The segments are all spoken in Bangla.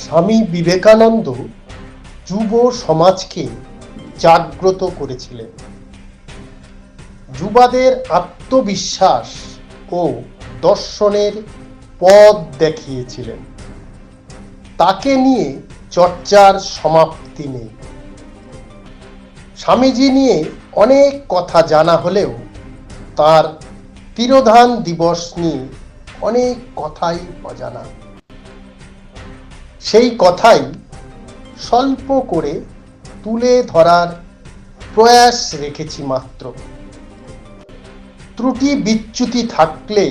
স্বামী বিবেকানন্দ যুব সমাজকে জাগ্রত করেছিলেন, যুবাদের আত্মবিশ্বাস ও দর্শনের পথ দেখিয়েছিলেন। তাকে নিয়ে চর্চার সমাপ্তি নেই। স্বামীজি নিয়ে অনেক কথা জানা হলেও তার তিরোধান দিবস নিয়ে অনেক কথাই অজানা। সেই কথাই স্বল্প করে তুলে ধরার প্রয়াস রেখেছি মাত্র। ত্রুটি বিচ্যুতি থাকলে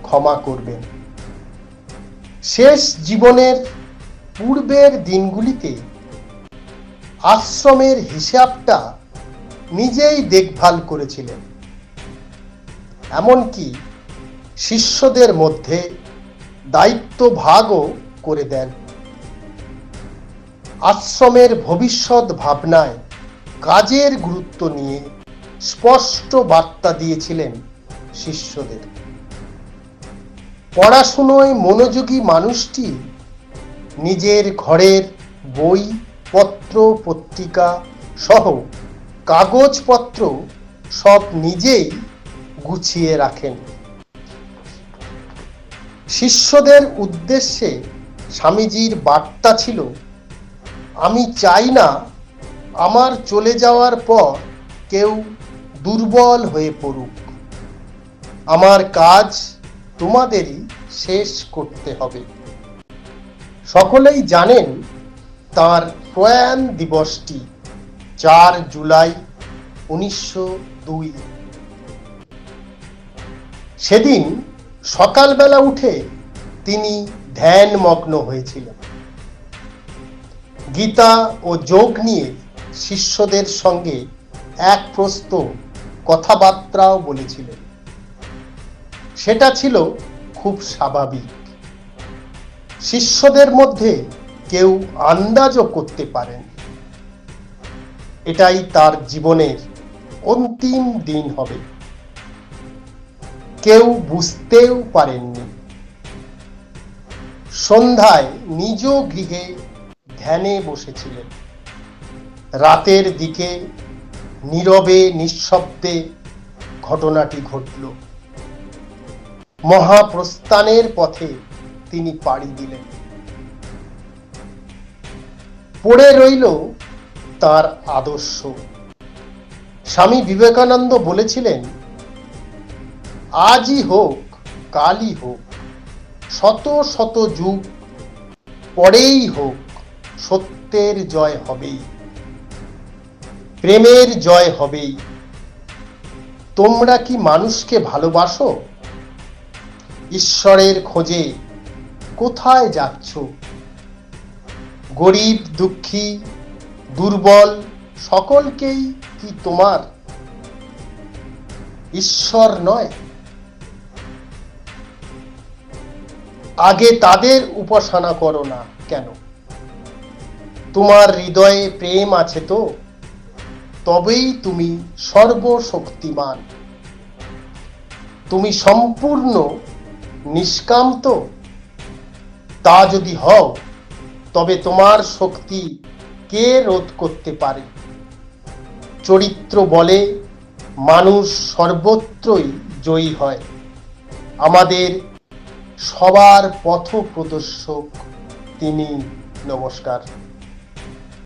ক্ষমা করবেন। শেষ জীবনের পূর্বের দিনগুলিতে আশ্রমের হিসাবটা নিজেই দেখভাল করেছিলেন। এমনকি শিষ্যদের মধ্যে দায়িত্ব ভাগও করে দেন। আশ্রমের ভবিষ্যৎ ভাবনায় কাজের গুরুত্ব নিয়ে স্পষ্ট বার্তা দিয়েছিলেন শিষ্যদের। পড়াশুনোয় মনোযোগী মানুষটি নিজের ঘরের বই পত্র পত্রিকা সহ কাগজপত্র সব নিজেই গুছিয়ে রাখেন। শিষ্যদের উদ্দেশ্যে স্বামীজির বার্তা ছিল, আমি চাই না আমার চলে যাওয়ার পর কেউ দুর্বল হয়ে পড়ুক। আমার কাজ তোমাদেরই শেষ করতে হবে। সকলেই জানেন তার প্রয়াণ দিবসটি 4 জুলাই 1902। সেদিন সকালবেলা উঠে তিনি ধ্যানমগ্ন হয়েছিলেন। গীতা ও যোগ নিয়ে শিষ্যদের সঙ্গে এক প্রস্ত কথাবার্তাও বলেছিলেন। সেটা ছিল খুব স্বাভাবিক। শিষ্যদের মধ্যে কেউ আন্দাজও করতে পারেন এটাই তার জীবনের অন্তিম দিন হবে। কেউ বুঝতেও পারেননি। সন্ধ্যায় নিজ গৃহে ধ্যানে বসেছিলেন। রাতের দিকে নীরবে নিঃশব্দে ঘটনাটি ঘটল। মহাপ্রস্থানের পথে তিনি পাড়ি দিলেন। পড়ে রইল তার আদর্শ। স্বামী বিবেকানন্দ বলেছিলেন, আজই হোক কালই হোক, শত শত যুগ পরেই হোক, সত্যের জয় হবেই, প্রেমের জয় হবেই। তোমরা কি মানুষকে ভালোবাসো? ঈশ্বরের খোঁজে কোথায় যাচ্ছ? গরিব দুঃখী দুর্বল সকলকেই কি তোমার ঈশ্বর নয়? আগে তাদের উপাসনা করো না কেন? তোমার হৃদয়ে প্রেম আছে তো? তবেই তুমি সর্বশক্তিমান। তুমি সম্পূর্ণ নিষ্কাম তো? তা যদি হও তবে তোমার শক্তি কে রোধ করতে পারে? চরিত্র বলে মানুষ সর্বত্রই জয়ী হয়। আমাদের সবার পথ প্রদর্শক তিনি। নমস্কার।